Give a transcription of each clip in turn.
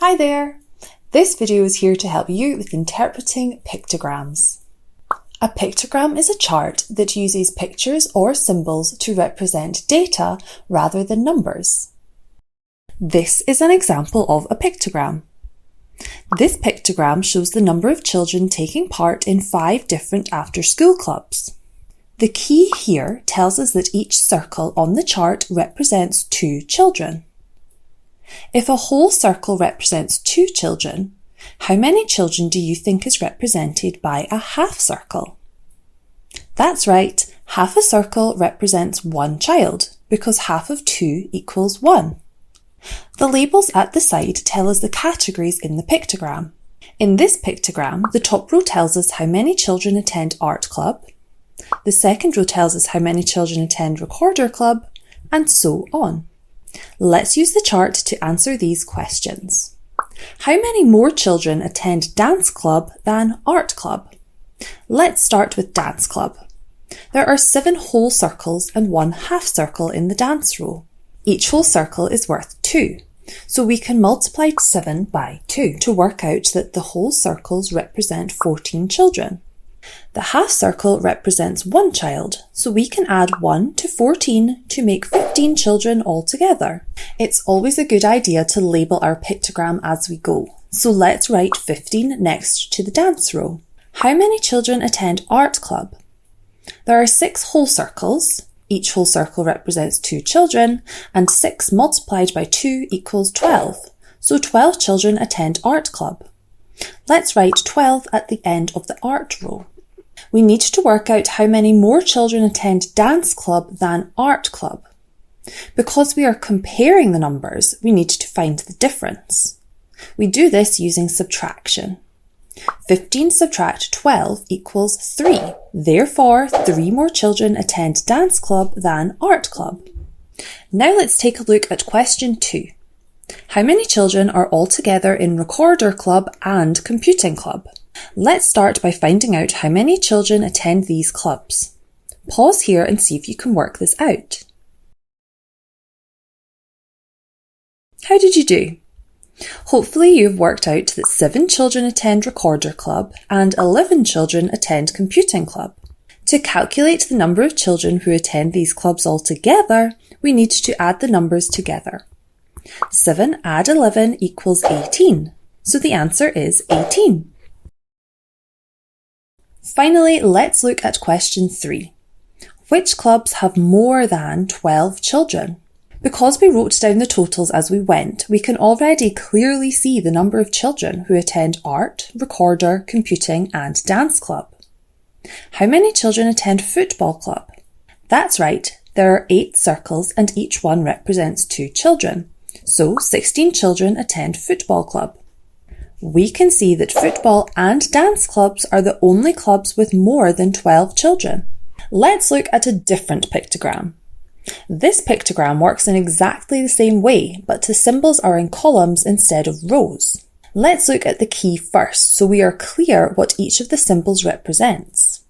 Hi there! This video is here to help you with interpreting pictograms. A pictogram is a chart that uses pictures or symbols to represent data rather than numbers. This is an example of a pictogram. This pictogram shows the number of children taking part in 5 different after-school clubs. The key here tells us that each circle on the chart represents 2 children. If a whole circle represents 2 children, how many children do you think is represented by a half circle? That's right, half a circle represents 1 child, because half of 2 equals 1. The labels at the side tell us the categories in the pictogram. In this pictogram, the top row tells us how many children attend art club, the second row tells us how many children attend recorder club, and so on. Let's use the chart to answer these questions. How many more children attend dance club than art club? Let's start with dance club. There are 7 whole circles and 1 half circle in the dance row. Each whole circle is worth 2, so we can multiply 7 by 2 to work out that the whole circles represent 14 children. The half circle represents 1 child, so we can add 1 to 14 to make 15 children altogether. It's always a good idea to label our pictogram as we go, so let's write 15 next to the dance row. How many children attend art club? There are 6 whole circles. Each whole circle represents 2 children, and 6 multiplied by 2 equals 12, so 12 children attend art club. Let's write 12 at the end of the art row. We need to work out how many more children attend dance club than art club. Because we are comparing the numbers, we need to find the difference. We do this using subtraction. 15 subtract 12 equals 3. Therefore, 3 more children attend dance club than art club. Now let's take a look at question 2. How many children are altogether in recorder club and computing club? Let's start by finding out how many children attend these clubs. Pause here and see if you can work this out. How did you do? Hopefully you've worked out that 7 children attend recorder club and 11 children attend computing club. To calculate the number of children who attend these clubs altogether, we need to add the numbers together. 7 add 11 equals 18, so the answer is 18. Finally, let's look at question 3. Which clubs have more than 12 children? Because we wrote down the totals as we went, we can already clearly see the number of children who attend art, recorder, computing and dance club. How many children attend football club? That's right, there are 8 circles and each one represents 2 children. So 16 children attend football club. We can see that football and dance clubs are the only clubs with more than 12 children. Let's look at a different pictogram. This pictogram works in exactly the same way, but the symbols are in columns instead of rows. Let's look at the key first, so we are clear what each of the symbols represents.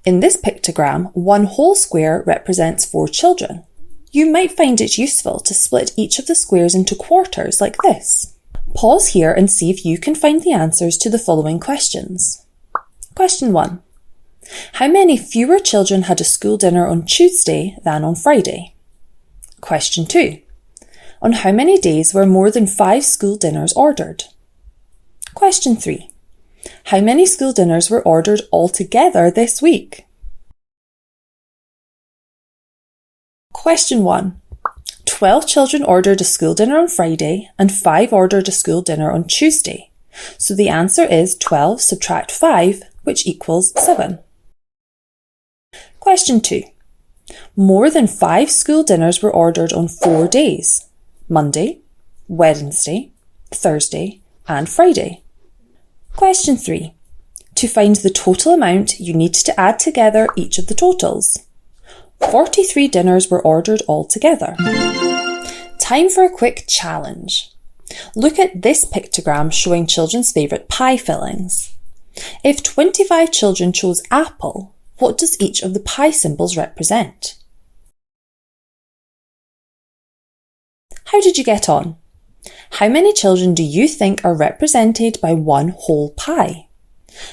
In this pictogram, 1 whole square represents 4 children. You might find it useful to split each of the squares into quarters like this. Pause here and see if you can find the answers to the following questions. Question 1. How many fewer children had a school dinner on Tuesday than on Friday? Question 2. On how many days were more than 5 school dinners ordered? Question 3. How many school dinners were ordered altogether this week? Question 1. 12 children ordered a school dinner on Friday and 5 ordered a school dinner on Tuesday. So the answer is 12 subtract 5, which equals 7. Question 2. More than 5 school dinners were ordered on 4 days: Monday, Wednesday, Thursday and Friday. Question 3. To find the total amount, you need to add together each of the totals. 43 dinners were ordered altogether. Time for a quick challenge. Look at this pictogram showing children's favourite pie fillings. If 25 children chose apple, what does each of the pie symbols represent? How did you get on? How many children do you think are represented by one whole pie?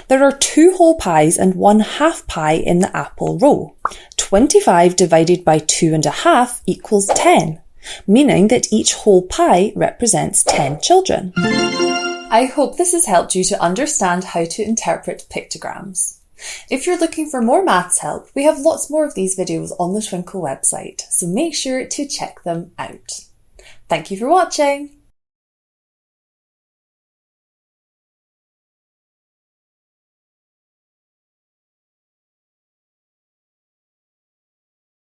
There are 2 whole pies and 1 half pie in the apple row. 25 divided by 2.5 equals 10, meaning that each whole pie represents 10 children. I hope this has helped you to understand how to interpret pictograms. If you're looking for more maths help, we have lots more of these videos on the Twinkl website, so make sure to check them out. Thank you for watching!